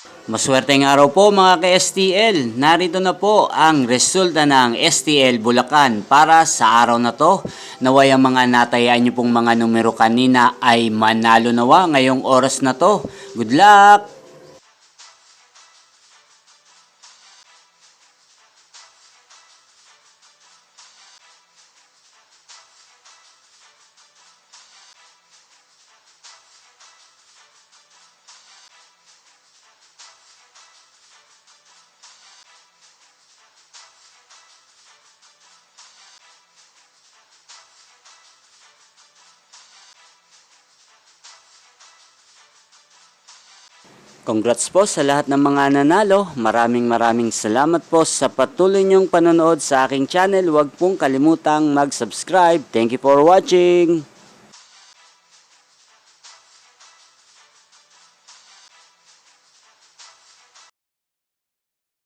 Maswerteng araw po mga ka-STL. Narito na po ang resulta ng STL Bulacan para sa araw na to. Naway ang mga natayaan nyo pong mga numero kanina ay manalo nawa ngayong oras na to. Good luck! Congrats po sa lahat ng mga nanalo. Maraming salamat po sa patuloy niyong panonood sa aking channel. Huwag pong kalimutang mag-subscribe. Thank you for watching!